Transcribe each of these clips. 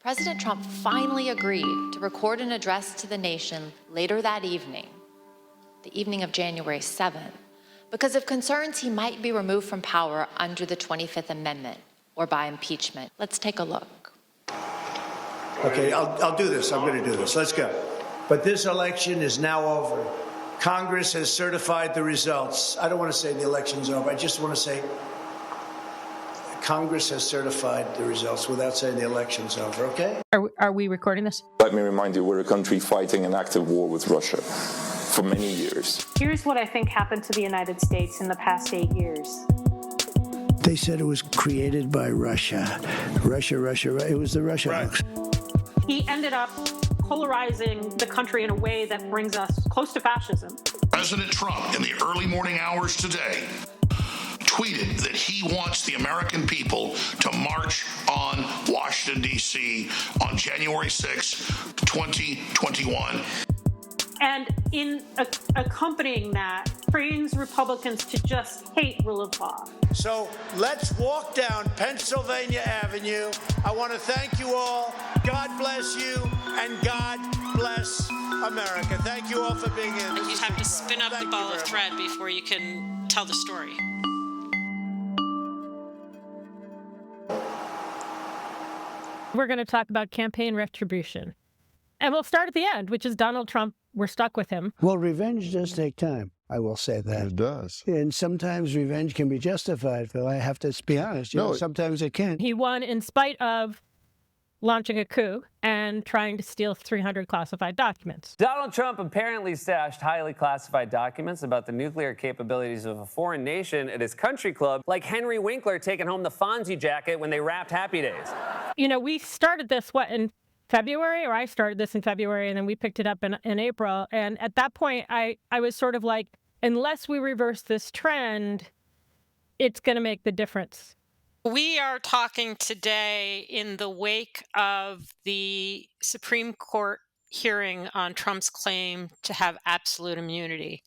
President Trump finally agreed to record an address to the nation later that evening, the evening of January 7th, because of concerns he might be removed from power under the 25th Amendment or by impeachment. Let's take a look. Okay, I'll do this. I'm going to do this. Let's go. But this election is now over. Congress has certified the results. I don't want to say the election's over. I just want to say Congress has certified the results without saying the election's over, okay? Are we recording this? Let me remind you, we're a country fighting an active war with Russia for many years. Here's what I think happened to the United States in the past 8 years. They said it was created by Russia. Russia. It was the Russia hoax. He ended up polarizing the country in a way that brings us close to fascism. President Trump, in the early morning hours today, tweeted that he wants the American people to march on Washington, D.C. on January 6, 2021. And in accompanying that, trains Republicans to just hate rule of law. So let's walk down Pennsylvania Avenue. I want to thank you all. God bless you, and God bless America. Thank you all for being in. You have to spin up the ball of thread before you can tell the story. We're going to talk about campaign retribution. And we'll start at the end, which is Donald Trump. We're stuck with him. Well, revenge does take time. I will say that. It does. And sometimes revenge can be justified, Phil. I have to be honest. You know, sometimes it can. He won in spite of launching a coup and trying to steal 300 classified documents. Donald Trump apparently stashed highly classified documents about the nuclear capabilities of a foreign nation at his country club, like Henry Winkler taking home the Fonzie jacket when they wrapped Happy Days. You know, we started this, in February, or I started this in February, and then we picked it up in April. And at that point, I was sort of like, unless we reverse this trend, it's going to make the difference. We are talking today in the wake of the Supreme Court hearing on Trump's claim to have absolute immunity.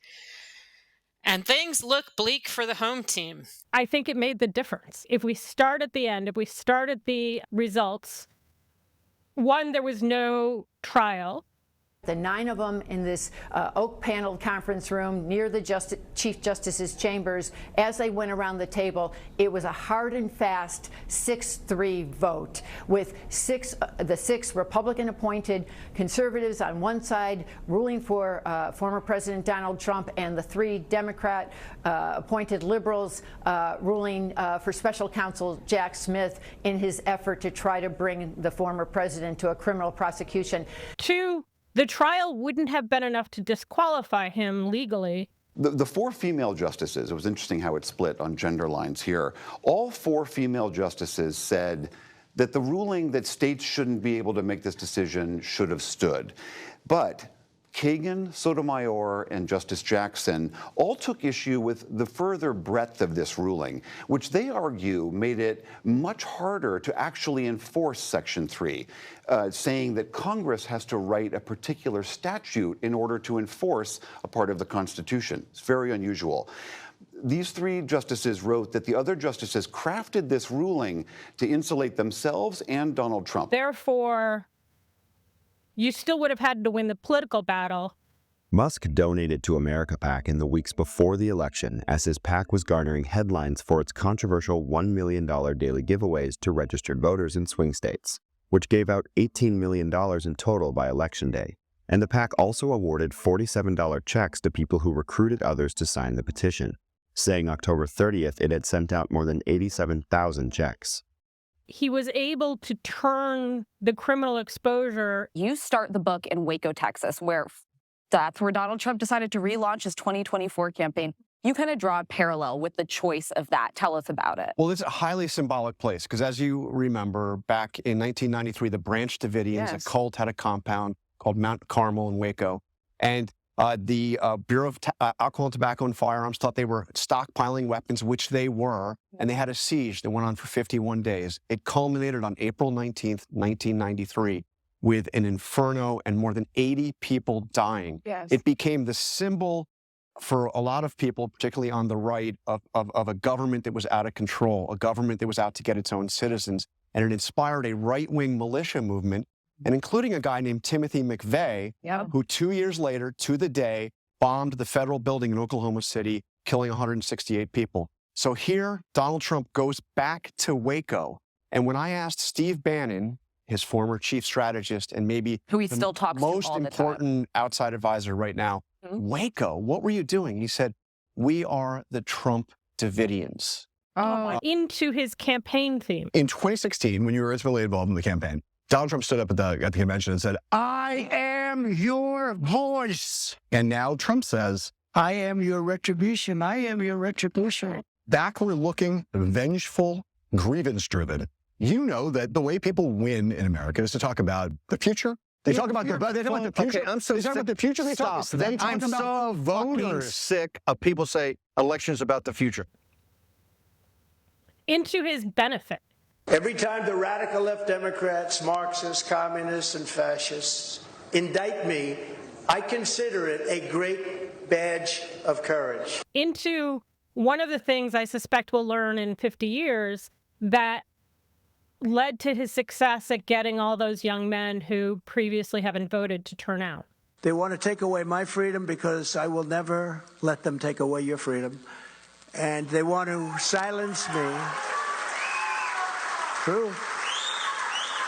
And things look bleak for the home team. I think it made the difference. If we start at the end, if we start at the results, one, there was no trial. The 9 of them in this oak-paneled conference room near the Chief Justice's chambers, as they went around the table, it was a hard and fast 6-3 vote, with the six Republican-appointed conservatives on one side ruling for former President Donald Trump, and the 3 Democrat-appointed liberals ruling for Special Counsel Jack Smith in his effort to try to bring the former president to a criminal prosecution. The trial wouldn't have been enough to disqualify him legally. The 4 female justices, it was interesting how it split on gender lines here. All 4 female justices said that the ruling that states shouldn't be able to make this decision should have stood. But Kagan, Sotomayor, and Justice Jackson all took issue with the further breadth of this ruling, which they argue made it much harder to actually enforce Section 3, saying that Congress has to write a particular statute in order to enforce a part of the Constitution. It's very unusual. These 3 justices wrote that the other justices crafted this ruling to insulate themselves and Donald Trump. Therefore, you still would have had to win the political battle. Musk donated to America PAC in the weeks before the election, as his PAC was garnering headlines for its controversial $1 million daily giveaways to registered voters in swing states, which gave out $18 million in total by Election Day. And the PAC also awarded $47 checks to people who recruited others to sign the petition, saying October 30th it had sent out more than 87,000 checks. He was able to turn the criminal exposure. You start the book in Waco, Texas, that's where Donald Trump decided to relaunch his 2024 campaign. You kind of draw a parallel with the choice of that. Tell us about it. Well, it's a highly symbolic place because, as you remember, back in 1993, the Branch Davidians, a cult, had a compound called Mount Carmel in Waco. And the Bureau of Alcohol, Tobacco, and Firearms thought they were stockpiling weapons, which they were, and they had a siege that went on for 51 days. It culminated on April 19th, 1993, with an inferno and more than 80 people dying. Yes. It became the symbol for a lot of people, particularly on the right, of a government that was out of control, a government that was out to get its own citizens. and it inspired a right-wing militia movement, and including a guy named Timothy McVeigh, who 2 years later, to the day, bombed the federal building in Oklahoma City, killing 168 people. So here, Donald Trump goes back to Waco. And when I asked Steve Bannon, his former chief strategist, and maybe who he still talks to most all the important outside advisor right now, Waco, what were you doing? He said, we are the Trump Davidians. Into his campaign theme. In 2016, when you were intimately involved in the campaign, Donald Trump stood up at the convention and said, I am your voice. And now Trump says, I am your retribution. I am your retribution. Backward-looking, vengeful, grievance-driven. You know that the way people win in America is to talk about the future. They talk about the future. Okay, I'm so they talk about the future. They talk I'm so fucking sick of people say elections about the future. Into his benefit. Every time the radical left Democrats, Marxists, communists, and fascists indict me, I consider it a great badge of courage. Into one of the things I suspect we'll learn in 50 years that led to his success at getting all those young men who previously haven't voted to turn out. They want to take away my freedom because I will never let them take away your freedom. And they want to silence me. True.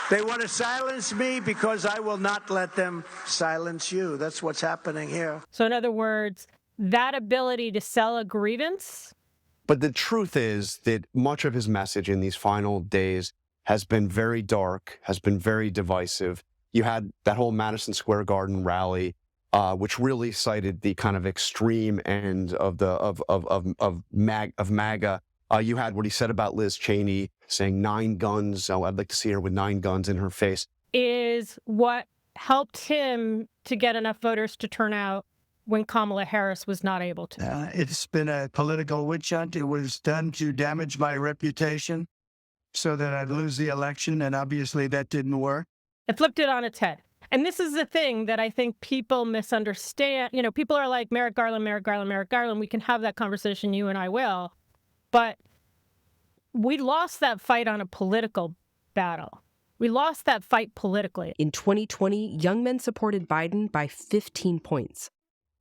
They want to silence me because I will not let them silence you. That's what's happening here. So in other words, that ability to sell a grievance. But the truth is that much of his message in these final days has been very dark, has been very divisive. You had that whole Madison Square Garden rally, which really cited the kind of extreme end of MAGA. You had what he said about Liz Cheney, saying 9 guns. Oh, I'd like to see her with 9 guns in her face. Is what helped him to get enough voters to turn out when Kamala Harris was not able to. It's been a political witch hunt. It was done to damage my reputation so that I'd lose the election, and obviously that didn't work. It flipped it on its head. And this is the thing that I think people misunderstand. You know, people are like, Merrick Garland, Merrick Garland, Merrick Garland. We can have that conversation, you and I will. But we lost that fight on a political battle. We lost that fight politically. In 2020, young men supported Biden by 15 points.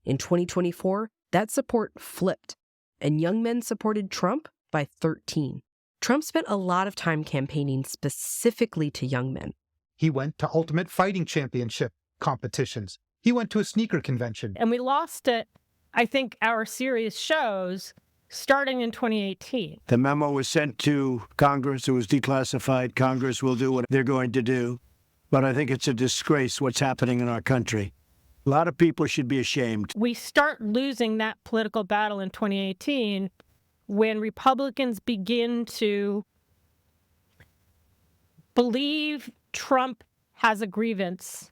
In 2024, that support flipped, and young men supported Trump by 13. Trump spent a lot of time campaigning specifically to young men. He went to Ultimate Fighting Championship competitions. He went to a sneaker convention. And we lost it, I think our series shows, starting in 2018. The memo was sent to Congress. It was declassified. Congress will do what they're going to do. But I think it's a disgrace what's happening in our country. A lot of people should be ashamed. We start losing that political battle in 2018 when Republicans begin to believe Trump has a grievance.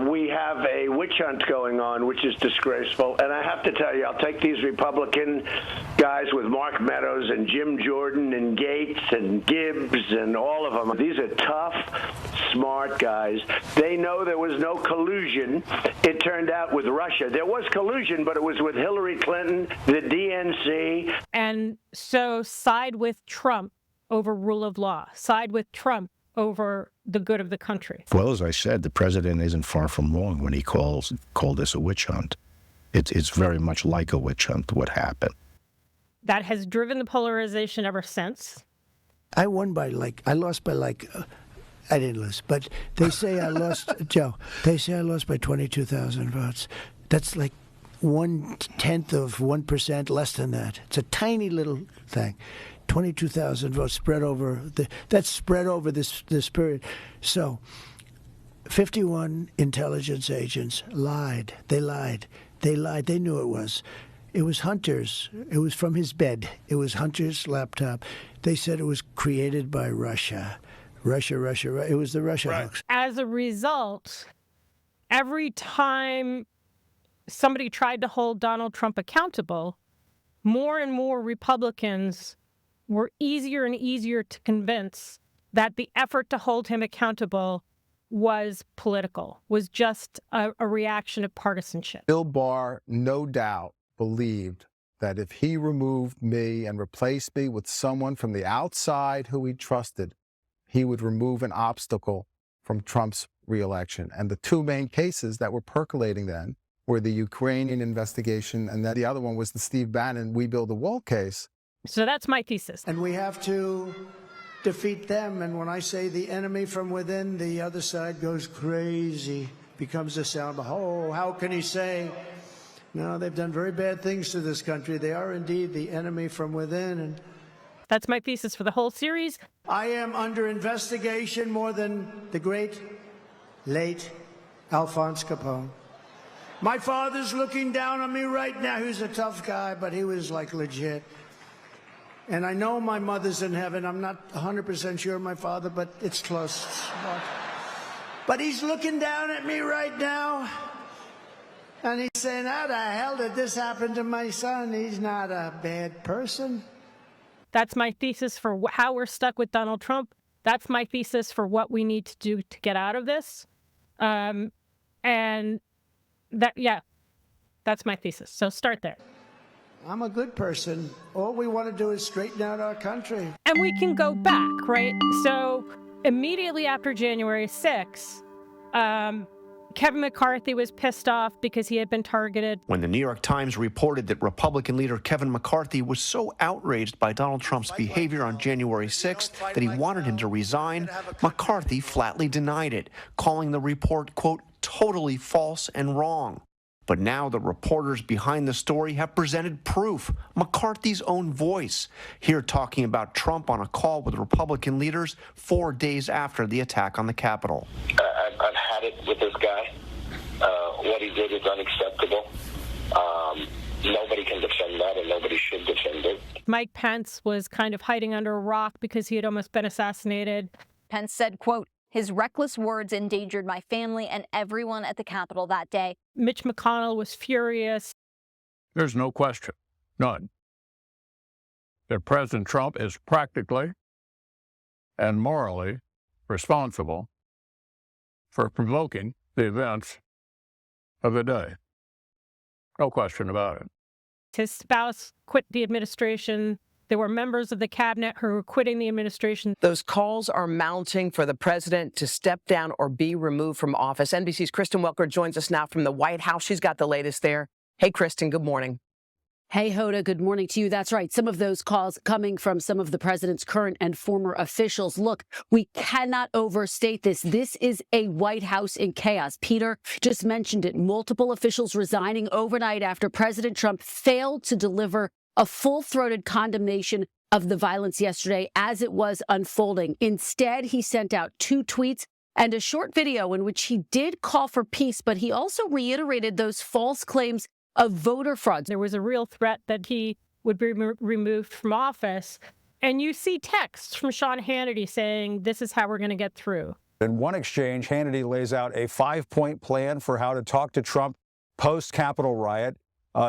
We have a witch hunt going on, which is disgraceful. And I have to tell you, I'll take these Republican guys with Mark Meadows and Jim Jordan and Gates and Gibbs and all of them. These are tough, smart guys. They know there was no collusion, it turned out, with Russia. There was collusion, but it was with Hillary Clinton, the DNC. And so side with Trump over rule of law. Side with Trump over the good of the country. Well, as I said, the president isn't far from wrong when he called this a witch hunt. It's very much like a witch hunt, what happened. That has driven the polarization ever since. I lost by I didn't lose, but they say I lost, Joe, they say I lost by 22,000 votes. That's like 1/10 of 1%, less than that. It's a tiny little thing. 22,000 votes spread over this period. So 51 intelligence agents lied. They lied. They knew it was. It was Hunter's. It was from his bed. It was Hunter's laptop. They said it was created by Russia. Russia. It was the Russia hoax. As a result, every time somebody tried to hold Donald Trump accountable, more and more Republicans were easier and easier to convince that the effort to hold him accountable was political, was just a reaction of partisanship. Bill Barr, no doubt, believed that if he removed me and replaced me with someone from the outside who he trusted, he would remove an obstacle from Trump's reelection. And the two main cases that were percolating then were the Ukrainian investigation, and then the other one was the Steve Bannon We Build a Wall case. So that's my thesis. And we have to defeat them. And when I say the enemy from within, the other side goes crazy, becomes a sound. Oh, how can he say? No, they've done very bad things to this country. They are indeed the enemy from within. And that's my thesis for the whole series. I am under investigation more than the great, late Alphonse Capone. My father's looking down on me right now. He was a tough guy, but he was like legit. And I know my mother's in heaven. I'm not 100% sure my father, but it's close. But he's looking down at me right now. And he's saying, how the hell did this happen to my son? He's not a bad person. That's my thesis for how we're stuck with Donald Trump. That's my thesis for what we need to do to get out of this. And that, yeah, that's my thesis. So start there. I'm a good person. All we want to do is straighten out our country. And we can go back, right? So immediately after January 6th, Kevin McCarthy was pissed off because he had been targeted. When the New York Times reported that Republican leader Kevin McCarthy was so outraged by Donald Trump's behavior on January 6th that he wanted him to resign, McCarthy flatly denied it, calling the report, quote, totally false and wrong. But now the reporters behind the story have presented proof, McCarthy's own voice, here talking about Trump on a call with Republican leaders 4 days after the attack on the Capitol. I've had it with this guy. What he did is unacceptable. Nobody can defend that, and nobody should defend it. Mike Pence was kind of hiding under a rock because he had almost been assassinated. Pence said, quote, his reckless words endangered my family and everyone at the Capitol that day. Mitch McConnell was furious. There's no question, none, that President Trump is practically and morally responsible for provoking the events of the day. No question about it. His spouse quit the administration. There were members of the cabinet who were quitting the administration. Those calls are mounting for the president to step down or be removed from office. NBC's Kristen Welker joins us now from the White House. She's got the latest there. Hey, Kristen, good morning. Hey, Hoda, good morning to you. That's right. Some of those calls coming from some of the president's current and former officials. Look, we cannot overstate this. This is a White House in chaos. Peter just mentioned it. Multiple officials resigning overnight after President Trump failed to deliver a full-throated condemnation of the violence yesterday as it was unfolding. Instead, he sent out 2 tweets and a short video in which he did call for peace, but he also reiterated those false claims of voter fraud. There was a real threat that he would be removed from office. And you see texts from Sean Hannity saying, this is how we're going to get through. In one exchange, Hannity lays out a 5-point plan for how to talk to Trump post-Capitol riot.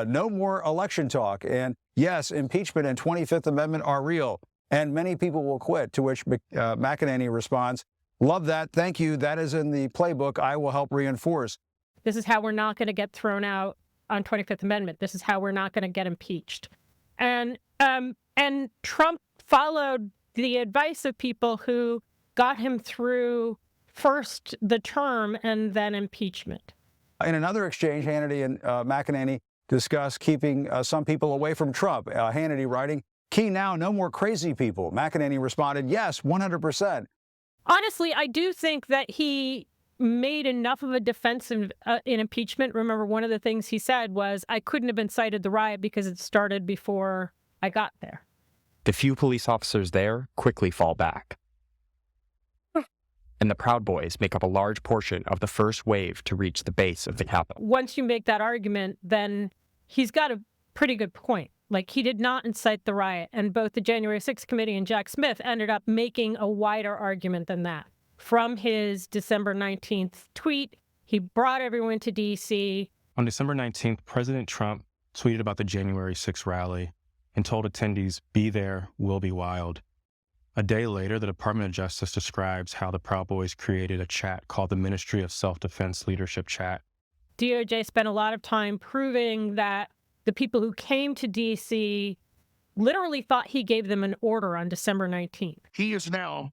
No more election talk. And yes, impeachment and 25th Amendment are real. And many people will quit, to which McEnany responds, love that. Thank you. That is in the playbook. I will help reinforce. This is how we're not going to get thrown out on 25th Amendment. This is how we're not going to get impeached. And Trump followed the advice of people who got him through first the term and then impeachment. In another exchange, Hannity and McEnany discuss keeping some people away from Trump. Hannity writing, key now, no more crazy people. McEnany responded, yes, 100%. Honestly, I do think that he made enough of a defense in impeachment. Remember, one of the things he said was, I couldn't have incited the riot because it started before I got there. The few police officers there quickly fall back. And the Proud Boys make up a large portion of the first wave to reach the base of the Capitol. Once you make that argument, then he's got a pretty good point. Like, he did not incite the riot. And both the January 6th committee and Jack Smith ended up making a wider argument than that. From his December 19th tweet, he brought everyone to D.C. On December 19th, President Trump tweeted about the January 6th rally and told attendees, be there, we'll be wild. A day later, the Department of Justice describes how the Proud Boys created a chat called the Ministry of Self-Defense Leadership Chat. DOJ spent a lot of time proving that the people who came to D.C. literally thought he gave them an order on December 19th. He is now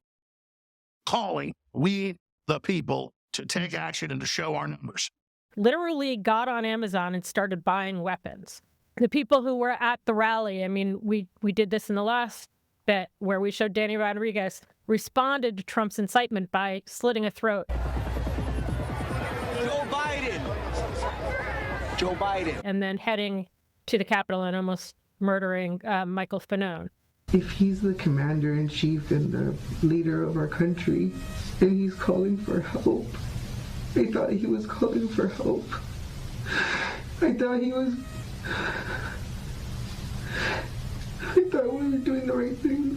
calling we, the people, to take action and to show our numbers. Literally got on Amazon and started buying weapons. The people who were at the rally, I mean, we did this in the last bit where we showed Danny Rodriguez, responded to Trump's incitement by slitting a throat. Joe Biden. Joe Biden. And then heading to the Capitol and almost murdering Michael Fanone. If he's the commander-in-chief and the leader of our country, and he's calling for help, I thought he was calling for help. I thought we were doing the right thing.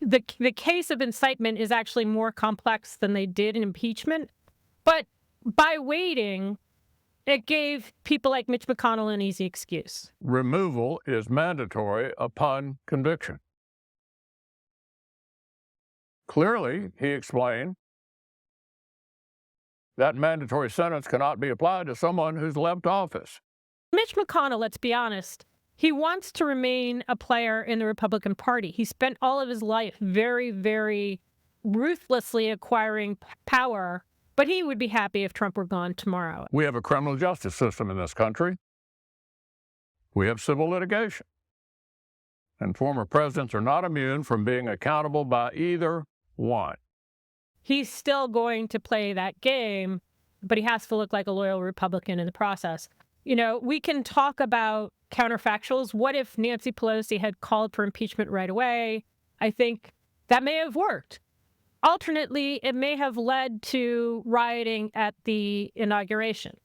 The case of incitement is actually more complex than they did in impeachment, but by waiting, it gave people like Mitch McConnell an easy excuse. Removal is mandatory upon conviction. Clearly, he explained, that mandatory sentence cannot be applied to someone who's left office. Mitch McConnell, let's be honest, he wants to remain a player in the Republican Party. He spent all of his life very, very ruthlessly acquiring power, but he would be happy if Trump were gone tomorrow. We have a criminal justice system in this country. We have civil litigation. And former presidents are not immune from being accountable by either one. He's still going to play that game, but he has to look like a loyal Republican in the process. You know, we can talk about counterfactuals. What if Nancy Pelosi had called for impeachment right away? I think that may have worked. Alternately, it may have led to rioting at the inauguration.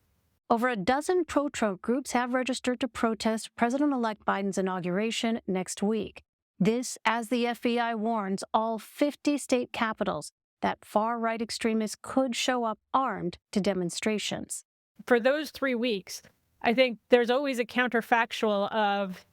Over a dozen pro-Trump groups have registered to protest President-elect Biden's inauguration next week. This, as the FBI warns all 50 state capitals that far-right extremists could show up armed to demonstrations. For those 3 weeks, I think there's always a counterfactual of,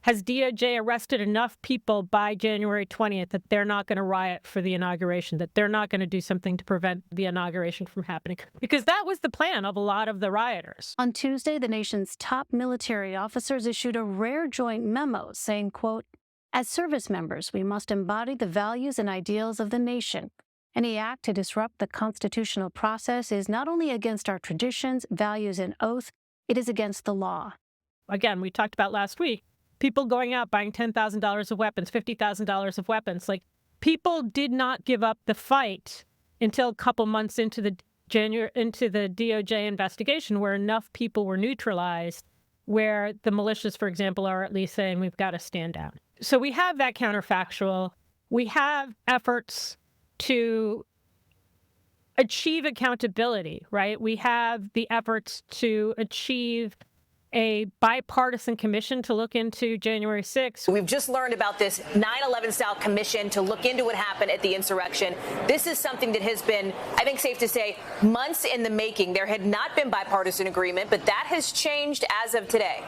has DOJ arrested enough people by January 20th that they're not going to riot for the inauguration, that they're not going to do something to prevent the inauguration from happening? Because that was the plan of a lot of the rioters. On Tuesday, the nation's top military officers issued a rare joint memo saying, quote, "As service members, we must embody the values and ideals of the nation. Any act to disrupt the constitutional process is not only against our traditions, values, and oath, it is against the law." Again, we talked about last week, people going out buying $10,000 of weapons, $50,000 of weapons. Like, people did not give up the fight until a couple months into the DOJ investigation, where enough people were neutralized, where the militias, for example, are at least saying we've got to stand down. So we have that counterfactual. We have efforts to achieve accountability, right? We have the efforts to achieve a bipartisan commission to look into January 6th. We've just learned about this 9/11 style commission to look into what happened at the insurrection. This is something that has been, I think, safe to say, months in the making. There had not been bipartisan agreement, but that has changed as of today.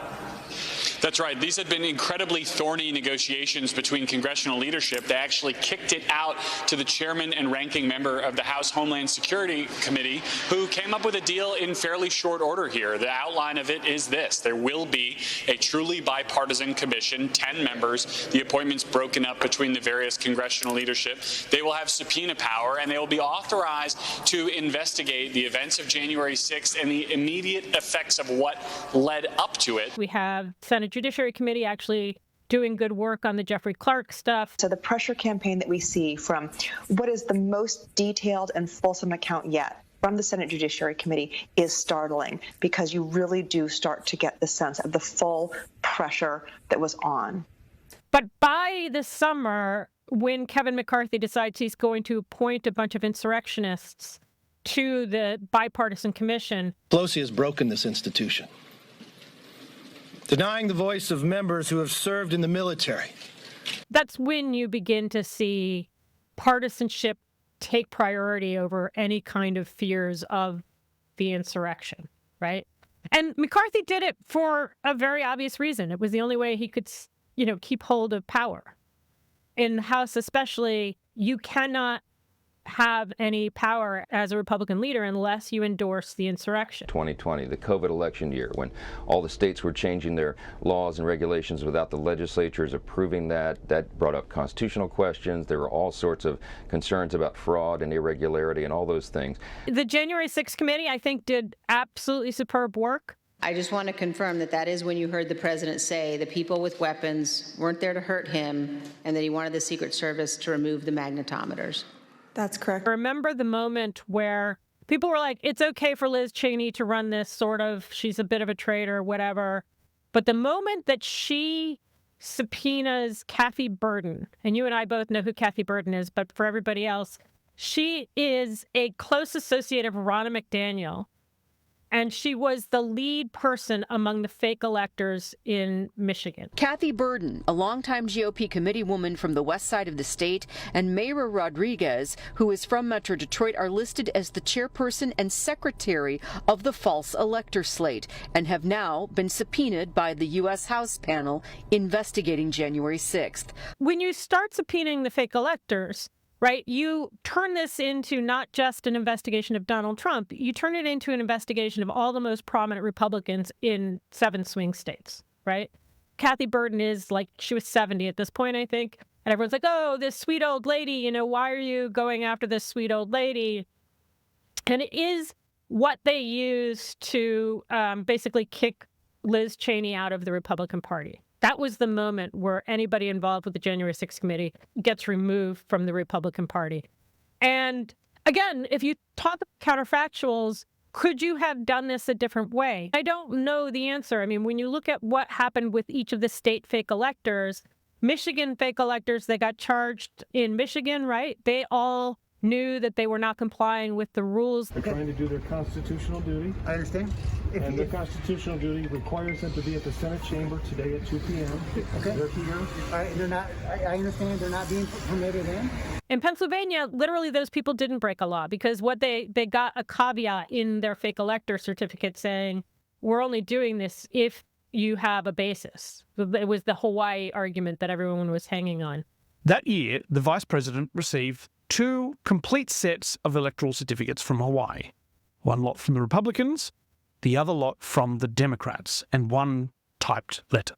That's right. These had been incredibly thorny negotiations between congressional leadership. They actually kicked it out to the chairman and ranking member of the House Homeland Security Committee, who came up with a deal in fairly short order here. The outline of it is this. There will be a truly bipartisan commission, 10 members, the appointments broken up between the various congressional leadership. They will have subpoena power, and they will be authorized to investigate the events of January 6th and the immediate effects of what led up to it. We have Senate Judiciary Committee actually doing good work on the Jeffrey Clark stuff. So the pressure campaign that we see from what is the most detailed and fulsome account yet from the Senate Judiciary Committee is startling, because you really do start to get the sense of the full pressure that was on. But by the summer, when Kevin McCarthy decides he's going to appoint a bunch of insurrectionists to the bipartisan commission, Pelosi has broken this institution, denying the voice of members who have served in the military. That's when you begin to see partisanship take priority over any kind of fears of the insurrection, right? And McCarthy did it for a very obvious reason. It was the only way he could, keep hold of power. In the House especially, you cannot have any power as a Republican leader unless you endorse the insurrection. 2020, the COVID election year, when all the states were changing their laws and regulations without the legislatures approving that brought up constitutional questions. There were all sorts of concerns about fraud and irregularity and all those things. The January 6th committee, I think, did absolutely superb work. I just want to confirm that that is when you heard the president say the people with weapons weren't there to hurt him and that he wanted the Secret Service to remove the magnetometers. That's correct. I remember the moment where people were like, it's okay for Liz Cheney to run this, sort of, she's a bit of a traitor, whatever. But the moment that she subpoenas Kathy Burden, and you and I both know who Kathy Burden is, but for everybody else, she is a close associate of Ronna McDaniel. And she was the lead person among the fake electors in Michigan. Kathy Burden, a longtime GOP committee woman from the west side of the state, and Mayra Rodriguez, who is from Metro Detroit, are listed as the chairperson and secretary of the false elector slate and have now been subpoenaed by the U.S. House panel investigating January 6th. When you start subpoenaing the fake electors, right, you turn this into not just an investigation of Donald Trump, you turn it into an investigation of all the most prominent Republicans in 7 swing states, right? Kathy Burden is like, she was 70 at this point, I think. And everyone's like, oh, this sweet old lady, you know, why are you going after this sweet old lady? And it is what they use to basically kick Liz Cheney out of the Republican Party. That was the moment where anybody involved with the January 6th committee gets removed from the Republican Party. And again, if you taught the counterfactuals, could you have done this a different way? I don't know the answer. I mean, when you look at what happened with each of the state fake electors, Michigan fake electors, they got charged in Michigan, right? They all knew that they were not complying with the rules. They're trying to do their constitutional duty. I understand. And their constitutional duty requires them to be at the Senate chamber today at 2 p.m. Okay. They're here. They're not, I understand they're not being permitted in. In Pennsylvania, literally those people didn't break a law because what they got a caveat in their fake elector certificate saying, we're only doing this if you have a basis. It was the Hawaii argument that everyone was hanging on. That year, the vice president received 2 complete sets of electoral certificates from Hawaii. One lot from the Republicans, the other lot from the Democrats, and one typed letter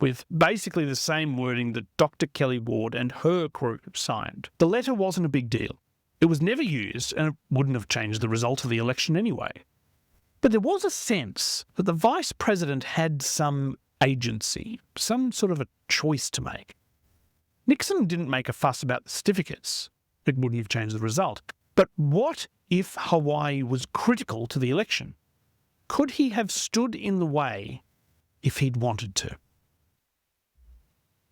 with basically the same wording that Dr. Kelly Ward and her crew signed. The letter wasn't a big deal. It was never used, and it wouldn't have changed the result of the election anyway. But there was a sense that the vice president had some agency, some sort of a choice to make. Nixon didn't make a fuss about the certificates. It wouldn't have changed the result. But what if Hawaii was critical to the election? Could he have stood in the way if he'd wanted to?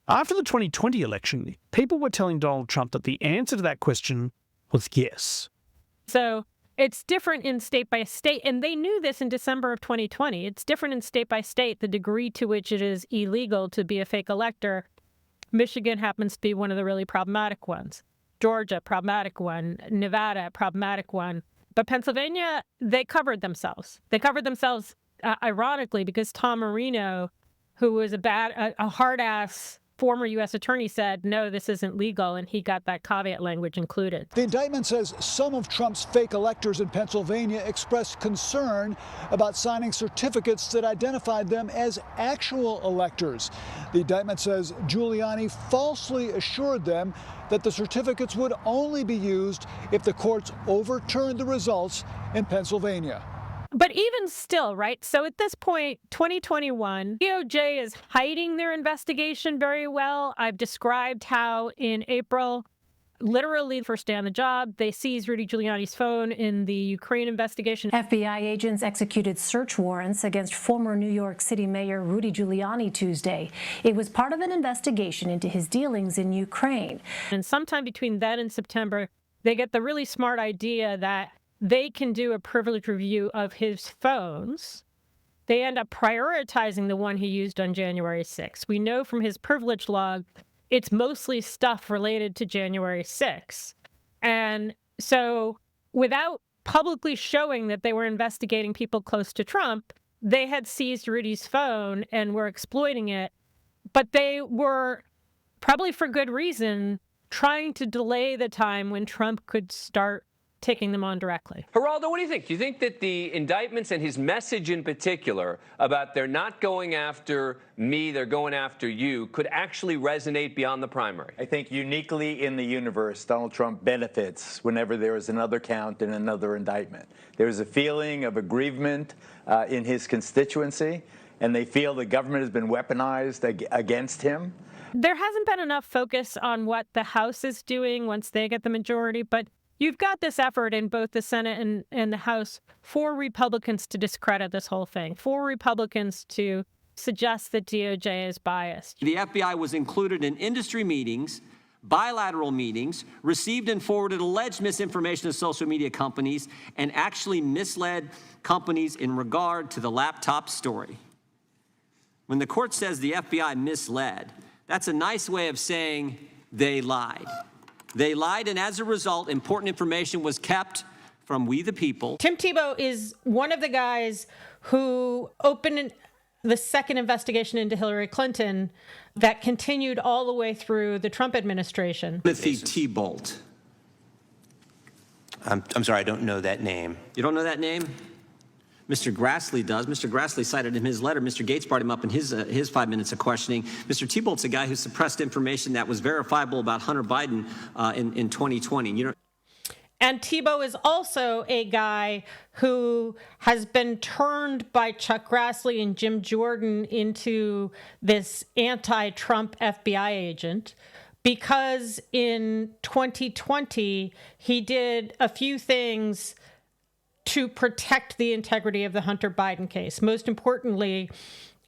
After the 2020 election, people were telling Donald Trump that the answer to that question was yes. So it's different in state by state, and they knew this in December of 2020. It's different in state by state, the degree to which it is illegal to be a fake elector. Michigan happens to be one of the really problematic ones. Georgia, problematic one. Nevada, problematic one. But Pennsylvania, they covered themselves. They covered themselves, ironically, because Tom Marino, who was a hard-ass former U.S. attorney, said, no, this isn't legal, and he got that caveat language included. The indictment says some of Trump's fake electors in Pennsylvania expressed concern about signing certificates that identified them as actual electors. The indictment says Giuliani falsely assured them that the certificates would only be used if the courts overturned the results in Pennsylvania. But even still, right? So at this point, 2021, DOJ is hiding their investigation very well. I've described how in April, literally first day on the job, they seized Rudy Giuliani's phone in the Ukraine investigation. FBI agents executed search warrants against former New York City Mayor Rudy Giuliani Tuesday. It was part of an investigation into his dealings in Ukraine. And sometime between then and September, they get the really smart idea that they can do a privilege review of his phones. They end up prioritizing the one he used on January 6th. We know from his privilege log, it's mostly stuff related to January 6th. And so without publicly showing that they were investigating people close to Trump, they had seized Rudy's phone and were exploiting it. But they were, probably for good reason, trying to delay the time when Trump could start taking them on directly. Geraldo, what do you think? Do you think that the indictments and his message in particular about they're not going after me, they're going after you, could actually resonate beyond the primary? I think uniquely in the universe, Donald Trump benefits whenever there is another count and another indictment. There's a feeling of aggrievement in his constituency, and they feel the government has been weaponized against him. There hasn't been enough focus on what the House is doing once they get the majority, but you've got this effort in both the Senate and the House for Republicans to discredit this whole thing, for Republicans to suggest that DOJ is biased. The FBI was included in industry meetings, bilateral meetings, received and forwarded alleged misinformation to social media companies, and actually misled companies in regard to the laptop story. When the court says the FBI misled, that's a nice way of saying they lied. They lied, and as a result, important information was kept from we the people. Tim Tebow is one of the guys who opened the second investigation into Hillary Clinton that continued all the way through the Trump administration. Timothy T-Bolt. I'm sorry, I don't know that name. You don't know that name? Mr. Grassley does. Mr. Grassley cited in his letter. Mr. Gates brought him up in his 5 minutes of questioning. Mr. T-Bolt's a guy who suppressed information that was verifiable about Hunter Biden in 2020. You know. And Tebow is also a guy who has been turned by Chuck Grassley and Jim Jordan into this anti-Trump FBI agent because in 2020 he did a few things to protect the integrity of the Hunter Biden case. Most importantly,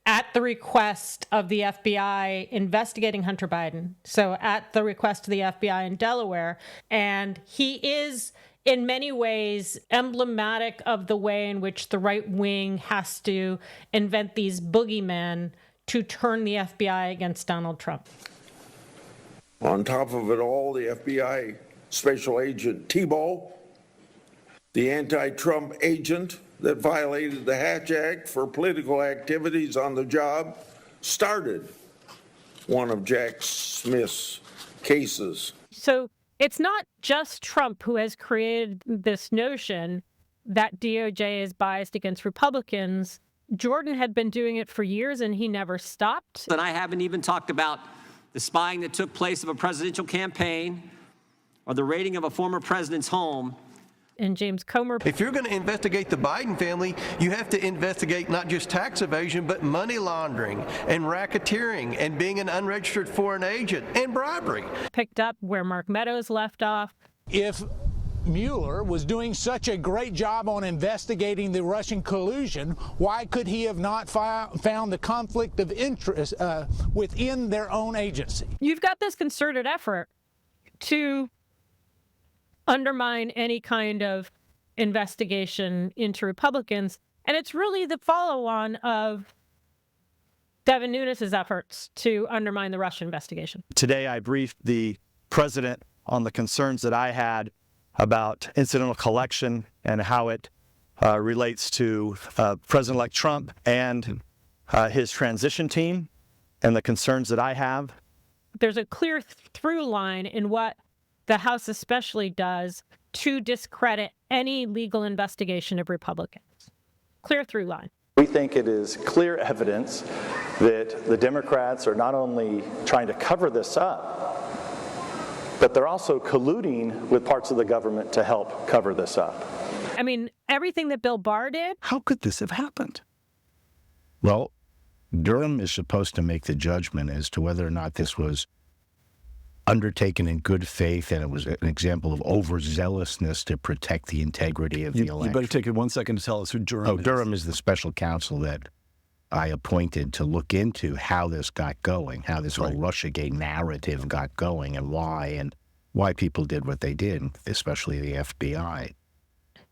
at the request of the FBI investigating Hunter Biden. So at the request of the FBI in Delaware. And he is, in many ways, emblematic of the way in which the right wing has to invent these boogeymen to turn the FBI against Donald Trump. On top of it all, the FBI Special Agent Tebow, the anti-Trump agent that violated the Hatch Act for political activities on the job, started one of Jack Smith's cases. So it's not just Trump who has created this notion that DOJ is biased against Republicans. Jordan had been doing it for years and he never stopped. And I haven't even talked about the spying that took place of a presidential campaign or the raiding of a former president's home. And James Comer. If you're going to investigate the Biden family, you have to investigate not just tax evasion, but money laundering and racketeering and being an unregistered foreign agent and bribery. Picked up where Mark Meadows left off. If Mueller was doing such a great job on investigating the Russian collusion, why could he have not found the conflict of interest within their own agency? You've got this concerted effort to undermine any kind of investigation into Republicans. And it's really the follow-on of Devin Nunes's efforts to undermine the Russia investigation. Today, I briefed the president on the concerns that I had about incidental collection and how it relates to President-elect Trump and his transition team and the concerns that I have. There's a clear through line in what the House especially does to discredit any legal investigation of Republicans. Clear through line. We think it is clear evidence that the Democrats are not only trying to cover this up, but they're also colluding with parts of the government to help cover this up. I mean, everything that Bill Barr did. How could this have happened? Well, Durham is supposed to make the judgment as to whether or not this was undertaken in good faith, and it was an example of overzealousness to protect the integrity of the election. You better take it 1 second to tell us who Durham is. Durham is the special counsel that I appointed to look into how this got going, how this whole Russiagate narrative got going, and why people did what they did, especially the FBI.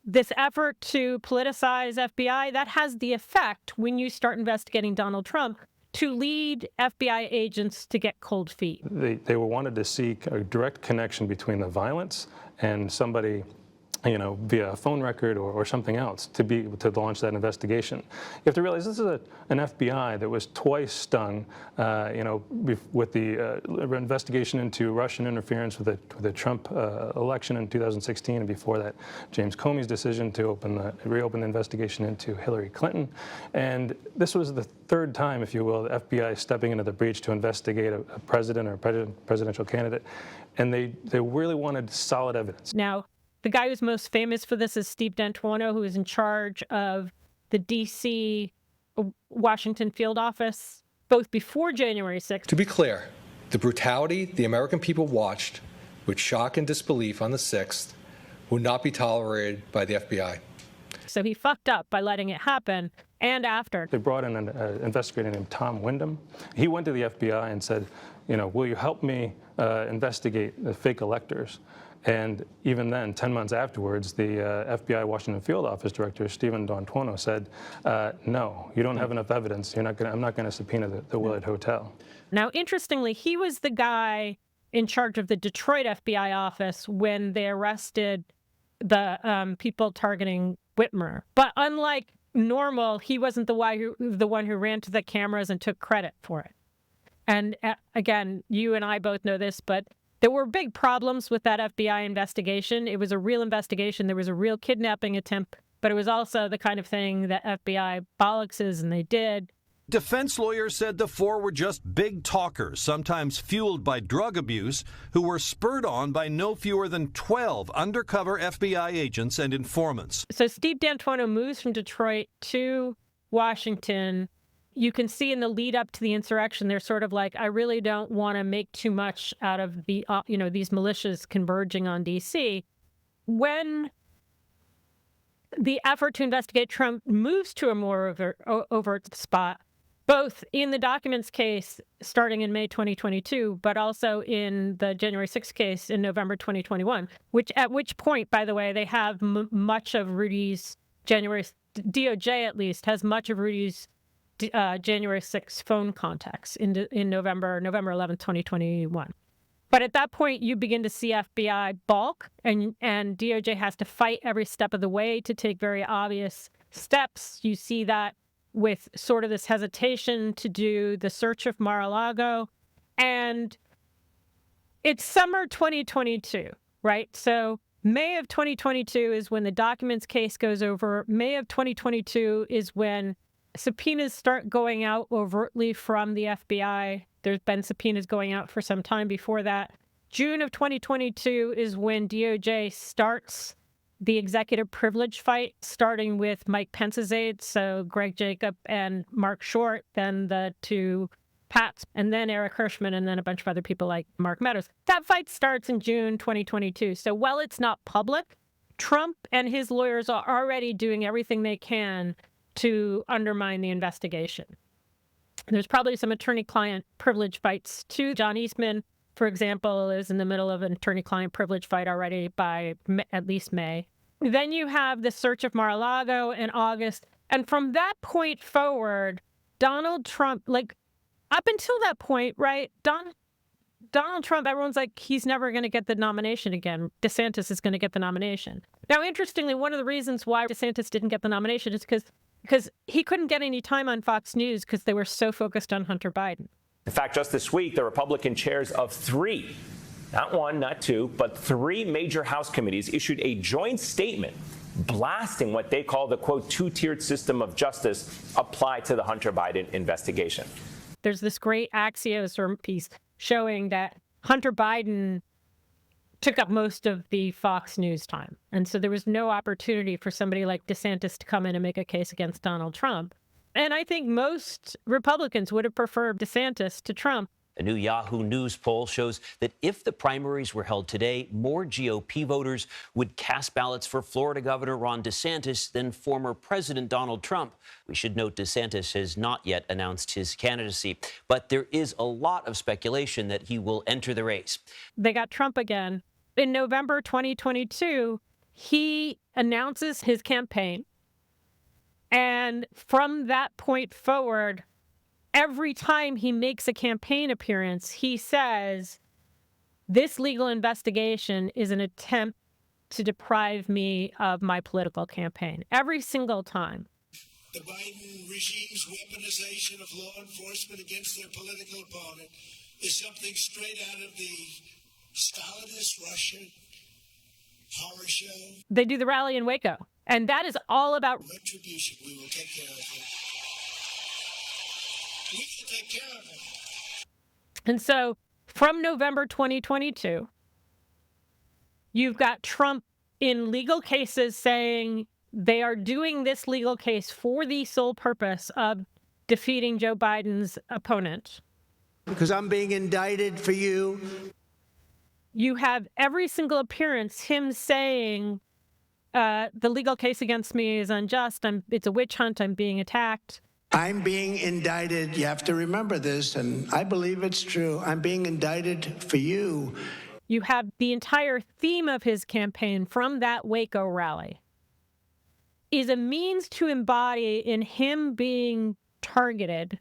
This effort to politicize FBI, that has the effect, when you start investigating Donald Trump, to lead FBI agents to get cold feet. They wanted to seek a direct connection between the violence and somebody via a phone record or something else to launch that investigation. You have to realize this is an FBI that was twice stung, with the investigation into Russian interference with the Trump election in 2016, and before that, James Comey's decision to reopen the investigation into Hillary Clinton. And this was the third time, if you will, the FBI stepping into the breach to investigate a president or a presidential candidate, and they really wanted solid evidence. Now, the guy who's most famous for this is Steve D'Antuono, who is in charge of the D.C. Washington field office, both before January 6th. To be clear, the brutality the American people watched with shock and disbelief on the 6th would not be tolerated by the FBI. So he fucked up by letting it happen, and after. They brought in an investigator named Tom Wyndham. He went to the FBI and said, will you help me investigate the fake electors? And even then, 10 months afterwards, the FBI Washington Field Office Director, Stephen D'Antuono, said, no, you don't have enough evidence. I'm not going to subpoena the Willard Hotel. Now, interestingly, he was the guy in charge of the Detroit FBI office when they arrested the people targeting Whitmer. But unlike normal, he wasn't the one who ran to the cameras and took credit for it. And again, you and I both know this, but there were big problems with that FBI investigation. It was a real investigation. There was a real kidnapping attempt, but it was also the kind of thing that FBI bollockses, and they did. Defense lawyers said the four were just big talkers, sometimes fueled by drug abuse, who were spurred on by no fewer than 12 undercover FBI agents and informants. So Steve D'Antuono moves from Detroit to Washington. You can see in the lead up to the insurrection, they're sort of like, I really don't want to make too much out of the, these militias converging on D.C. When the effort to investigate Trump moves to a more overt spot, both in the documents case starting in May 2022, but also in the January 6th case in November 2021, at which point, by the way, they have much of Rudy's DOJ at least has much of Rudy's January 6th phone contacts in November 11th, 2021. But at that point, you begin to see FBI balk, and DOJ has to fight every step of the way to take very obvious steps. You see that with sort of this hesitation to do the search of Mar-a-Lago. And it's summer 2022, right? So May of 2022 is when the documents case goes over. May of 2022 is when subpoenas start going out overtly from the FBI. There's been subpoenas going out for some time before that. June of 2022 is when DOJ starts the executive privilege fight, starting with Mike Pence's aides, so Greg Jacob and Mark Short, then the two Pats, and then Eric Hirschman, and then a bunch of other people like Mark Meadows. That fight starts in June 2022. So while it's not public, Trump and his lawyers are already doing everything they can to undermine the investigation. There's probably some attorney-client privilege fights too. John Eastman, for example, is in the middle of an attorney-client privilege fight already by at least May. Then you have the search of Mar-a-Lago in August. And from that point forward, Donald Trump, up until that point, right, Donald Trump, everyone's like, he's never going to get the nomination again. DeSantis is going to get the nomination. Now, interestingly, one of the reasons why DeSantis didn't get the nomination is because he couldn't get any time on Fox News because they were so focused on Hunter Biden. In fact, just this week, the Republican chairs of three, not one, not two, but three major House committees issued a joint statement blasting what they call the, quote, two-tiered system of justice applied to the Hunter Biden investigation. There's this great Axios piece showing that Hunter Biden took up most of the Fox News time. And so there was no opportunity for somebody like DeSantis to come in and make a case against Donald Trump. And I think most Republicans would have preferred DeSantis to Trump. A new Yahoo News poll shows that if the primaries were held today, more GOP voters would cast ballots for Florida Governor Ron DeSantis than former President Donald Trump. We should note DeSantis has not yet announced his candidacy, but there is a lot of speculation that he will enter the race. They got Trump again. In November 2022, he announces his campaign. And from that point forward, every time he makes a campaign appearance, he says, this legal investigation is an attempt to deprive me of my political campaign. Every single time. The Biden regime's weaponization of law enforcement against their political opponent is something straight out of the Stalinist Russian horror show. They do the rally in Waco, and that is all about retribution. We will take care of it. We will take care of it. And so from November 2022, you've got Trump in legal cases saying they are doing this legal case for the sole purpose of defeating Joe Biden's opponent. Because I'm being indicted for you. You have every single appearance him saying the legal case against me is unjust. It's a witch hunt. I'm being attacked. I'm being indicted. You have to remember this, and I believe it's true. I'm being indicted for you. You have the entire theme of his campaign from that Waco rally is a means to embody in him being targeted,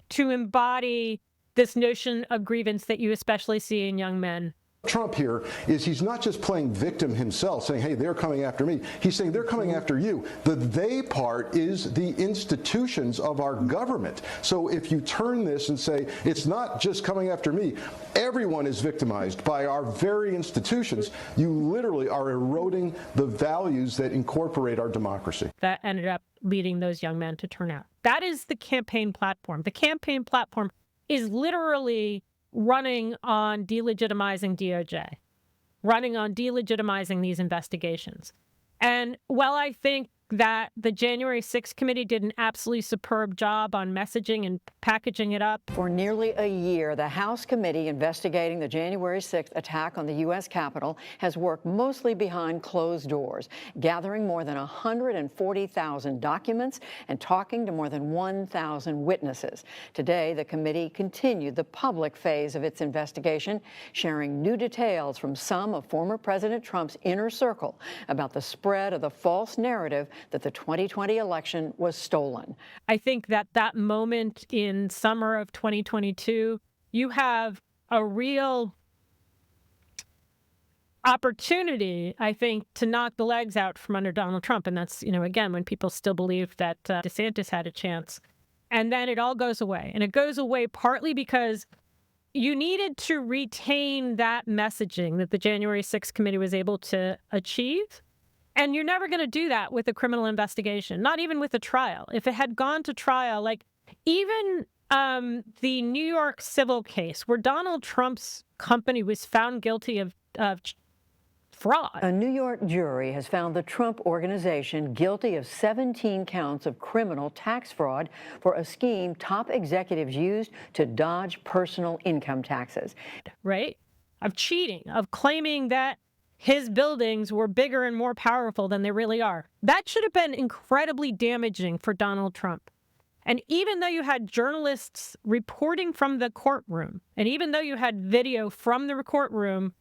to embody this notion of grievance that you especially see in young men. Trump here is he's not just playing victim himself, saying, hey, they're coming after me. He's saying they're coming after you. The they part is the institutions of our government. So if you turn this and say, it's not just coming after me, everyone is victimized by our very institutions, you literally are eroding the values that incorporate our democracy. That ended up leading those young men to turn out. That is the campaign platform. The campaign platform is literally running on delegitimizing DOJ, running on delegitimizing these investigations. And while I think that the January 6th committee did an absolutely superb job on messaging and packaging it up. For nearly a year, the House committee investigating the January 6th attack on the U.S. Capitol has worked mostly behind closed doors, gathering more than 140,000 documents and talking to more than 1,000 witnesses. Today, the committee continued the public phase of its investigation, sharing new details from some of former President Trump's inner circle about the spread of the false narrative that the 2020 election was stolen. I think that moment in summer of 2022, you have a real opportunity, I think, to knock the legs out from under Donald Trump. And that's, again, when people still believe that DeSantis had a chance. And then it all goes away. And it goes away partly because you needed to retain that messaging that the January 6th committee was able to achieve. And you're never going to do that with a criminal investigation, not even with a trial. If it had gone to trial, like even the New York civil case where Donald Trump's company was found guilty of fraud. A New York jury has found the Trump Organization guilty of 17 counts of criminal tax fraud for a scheme top executives used to dodge personal income taxes. Right? Of cheating, of claiming that his buildings were bigger and more powerful than they really are. That should have been incredibly damaging for Donald Trump. And even though you had journalists reporting from the courtroom, and even though you had video from the courtroom,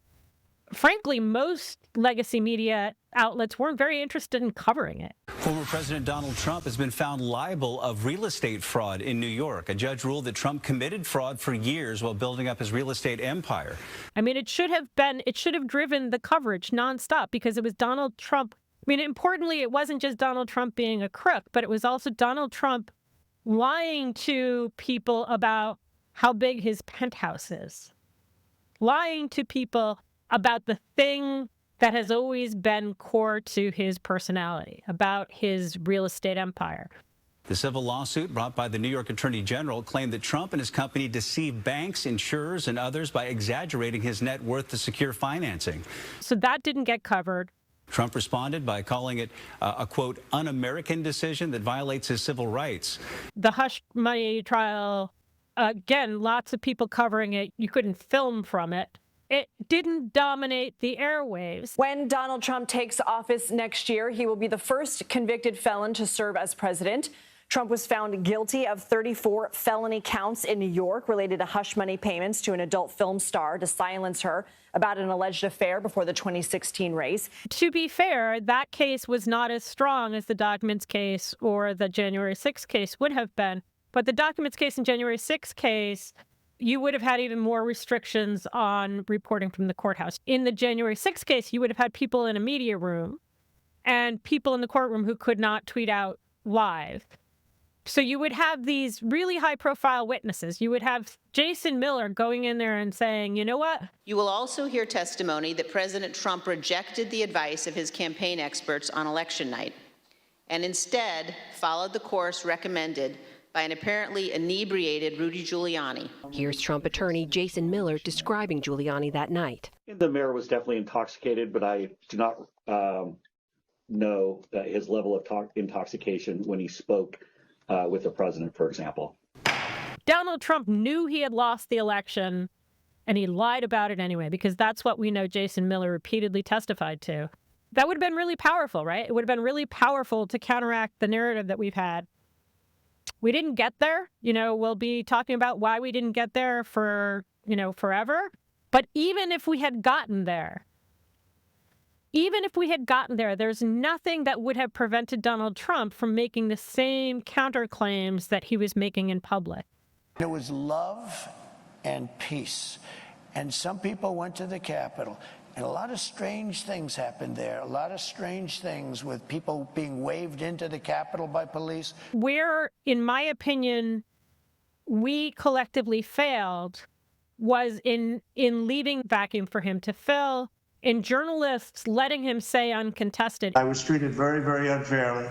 frankly, most legacy media outlets weren't very interested in covering it. Former President Donald Trump has been found liable of real estate fraud in New York. A judge ruled that Trump committed fraud for years while building up his real estate empire. I mean, it should have driven the coverage nonstop because it was Donald Trump. I mean, importantly, it wasn't just Donald Trump being a crook, but it was also Donald Trump lying to people about how big his penthouse is, lying to people about the thing that has always been core to his personality, about his real estate empire. The civil lawsuit brought by the New York Attorney General claimed that Trump and his company deceived banks, insurers, and others by exaggerating his net worth to secure financing. So that didn't get covered. Trump responded by calling it a, quote, un-American decision that violates his civil rights. The hush money trial, again, lots of people covering it. You couldn't film from it. It didn't dominate the airwaves. When Donald Trump takes office next year, he will be the first convicted felon to serve as president. Trump was found guilty of 34 felony counts in New York related to hush money payments to an adult film star to silence her about an alleged affair before the 2016 race. To be fair, that case was not as strong as the documents case or the January 6th case would have been. But the documents case and January 6th case you would have had even more restrictions on reporting from the courthouse. In the January 6th case, you would have had people in a media room and people in the courtroom who could not tweet out live. So you would have these really high-profile witnesses. You would have Jason Miller going in there and saying, you know what? You will also hear testimony that President Trump rejected the advice of his campaign experts on election night and instead followed the course recommended by an apparently inebriated Rudy Giuliani. Here's Trump attorney Jason Miller describing Giuliani that night. The mayor was definitely intoxicated, but I do not know his level of intoxication when he spoke with the president, for example. Donald Trump knew he had lost the election, and he lied about it anyway, because that's what we know Jason Miller repeatedly testified to. That would have been really powerful, right? It would have been really powerful to counteract the narrative that we've had. We didn't get there. We'll be talking about why we didn't get there for, forever. But even if we had gotten there, there's nothing that would have prevented Donald Trump from making the same counterclaims that he was making in public. There was love and peace. And some people went to the Capitol. And a lot of strange things happened there. A lot of strange things with people being waved into the Capitol by police. Where, in my opinion, we collectively failed was in leaving vacuum for him to fill, in journalists letting him say uncontested. I was treated very, very unfairly.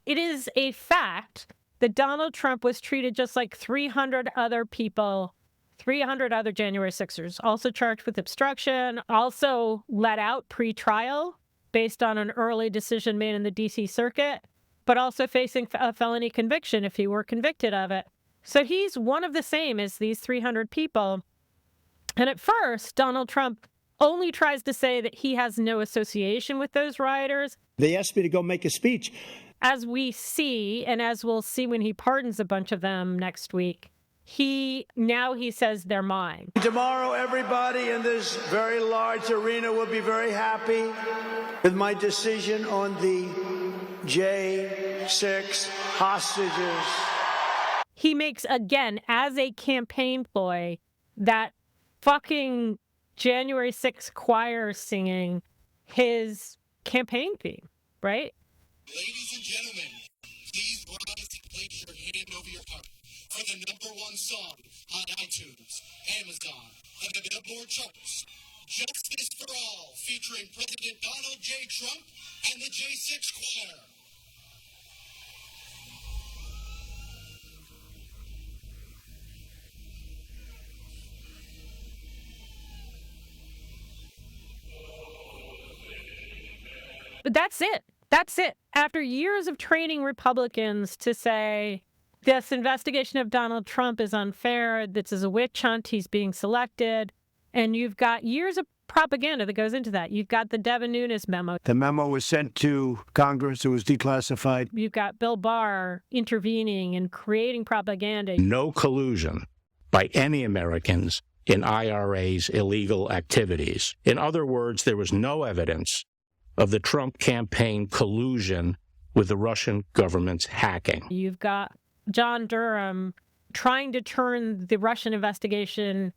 It is a fact that Donald Trump was treated just like 300 other people, 300 other January 6ers, also charged with obstruction, also let out pre-trial based on an early decision made in the D.C. Circuit, but also facing a felony conviction if he were convicted of it. So he's one of the same as these 300 people. And at first, Donald Trump only tries to say that he has no association with those rioters. They asked me to go make a speech. As we see, and as we'll see when he pardons a bunch of them next week, he says they're mine. Tomorrow, everybody in this very large arena will be very happy with my decision on the J6 hostages. He makes, again, as a campaign ploy, that fucking January 6th choir singing his campaign theme, right? Ladies and gentlemen, please rise and place your hand over your heart for the #1 song on iTunes, Amazon, and the Billboard charts. Justice for All, featuring President Donald J. Trump and the J6 Choir. But that's it. That's it. After years of training Republicans to say, this investigation of Donald Trump is unfair, this is a witch hunt, he's being selected, and you've got years of propaganda that goes into that. You've got the Devin Nunes memo. The memo was sent to Congress. It was declassified. You've got Bill Barr intervening and creating propaganda. No collusion by any Americans in IRA's illegal activities. In other words, there was no evidence of the Trump campaign collusion with the Russian government's hacking. You've got John Durham trying to turn the Russian investigation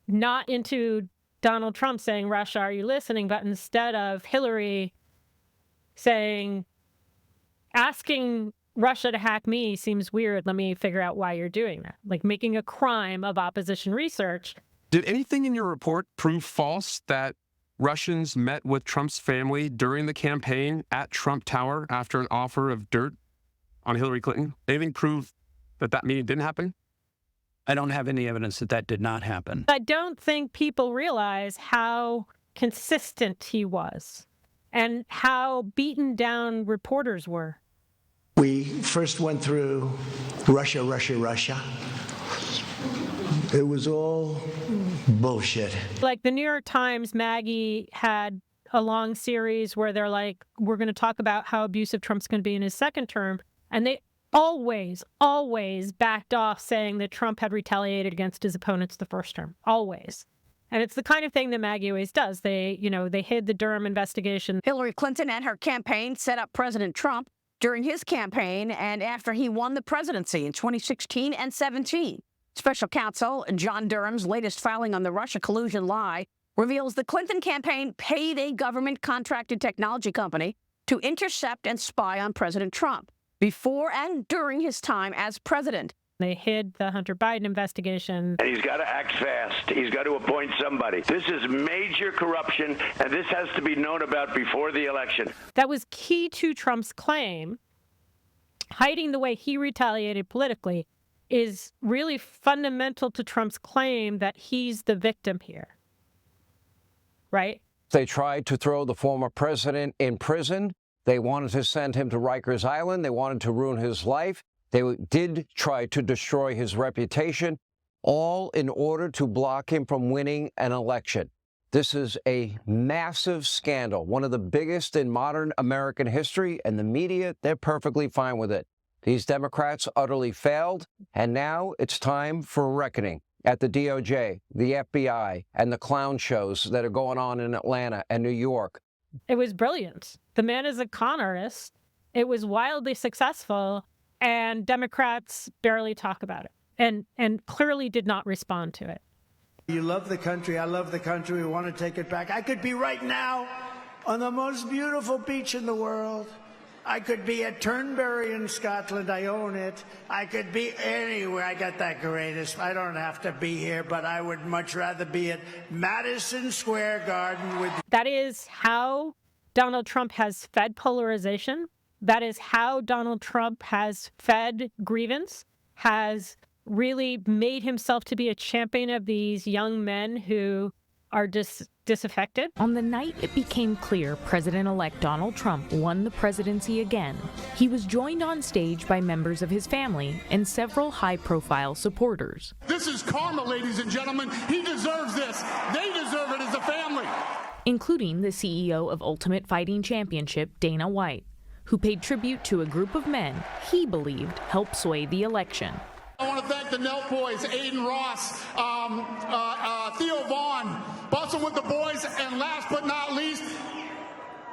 not into Donald Trump saying, Russia, are you listening? But instead of Hillary saying, asking Russia to hack me seems weird. Let me figure out why you're doing that. Like making a crime of opposition research. Did anything in your report prove false that Russians met with Trump's family during the campaign at Trump Tower after an offer of dirt on Hillary Clinton? Anything prove that meeting didn't happen? I don't have any evidence that did not happen. I don't think people realize how consistent he was and how beaten down reporters were. We first went through Russia, Russia, Russia. It was all bullshit. Like the New York Times, Maggie had a long series where they're like, we're going to talk about how abusive Trump's going to be in his second term. And they always backed off saying that Trump had retaliated against his opponents the first term. Always. And it's the kind of thing that Maggie always does. They hid the Durham investigation. Hillary Clinton and her campaign set up President Trump during his campaign and after he won the presidency in 2016 and 17. Special counsel John Durham's latest filing on the Russia collusion lie reveals the Clinton campaign paid a government-contracted technology company to intercept and spy on President Trump before and during his time as president. They hid the Hunter Biden investigation. And he's got to act fast. He's got to appoint somebody. This is major corruption, and this has to be known about before the election. That was key to Trump's claim. Hiding the way he retaliated politically is really fundamental to Trump's claim that he's the victim here. Right? They tried to throw the former president in prison. They wanted to send him to Rikers Island. They wanted to ruin his life. They did try to destroy his reputation, all in order to block him from winning an election. This is a massive scandal, one of the biggest in modern American history, and the media, they're perfectly fine with it. These Democrats utterly failed, and now it's time for a reckoning at the DOJ, the FBI, and the clown shows that are going on in Atlanta and New York. It was brilliant. The man is a con artist. It was wildly successful. And Democrats barely talk about it and clearly did not respond to it. You love the country. I love the country. We want to take it back. I could be right now on the most beautiful beach in the world. I could be at Turnberry in Scotland. I own it. I could be anywhere. I got that greatest. I don't have to be here, but I would much rather be at Madison Square Garden with. That is how Donald Trump has fed polarization. That is how Donald Trump has fed grievance, has really made himself to be a champion of these young men who are disaffected. On the night it became clear President-elect Donald Trump won the presidency again, he was joined on stage by members of his family and several high-profile supporters. This is karma, ladies and gentlemen. He deserves this. They deserve it as a family. Including the CEO of Ultimate Fighting Championship, Dana White, who paid tribute to a group of men he believed helped sway the election. I want to thank the Nelk boys, Aiden Ross, Theo Vaughn, Bustle with the Boys, and last but not least,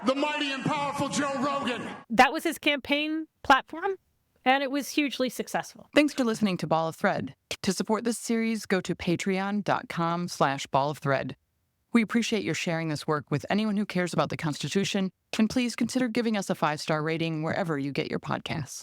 the mighty and powerful Joe Rogan. That was his campaign platform, and it was hugely successful. Thanks for listening to Ball of Thread. To support this series, go to patreon.com/balloffthread. We appreciate your sharing this work with anyone who cares about the Constitution, and please consider giving us a 5-star rating wherever you get your podcasts.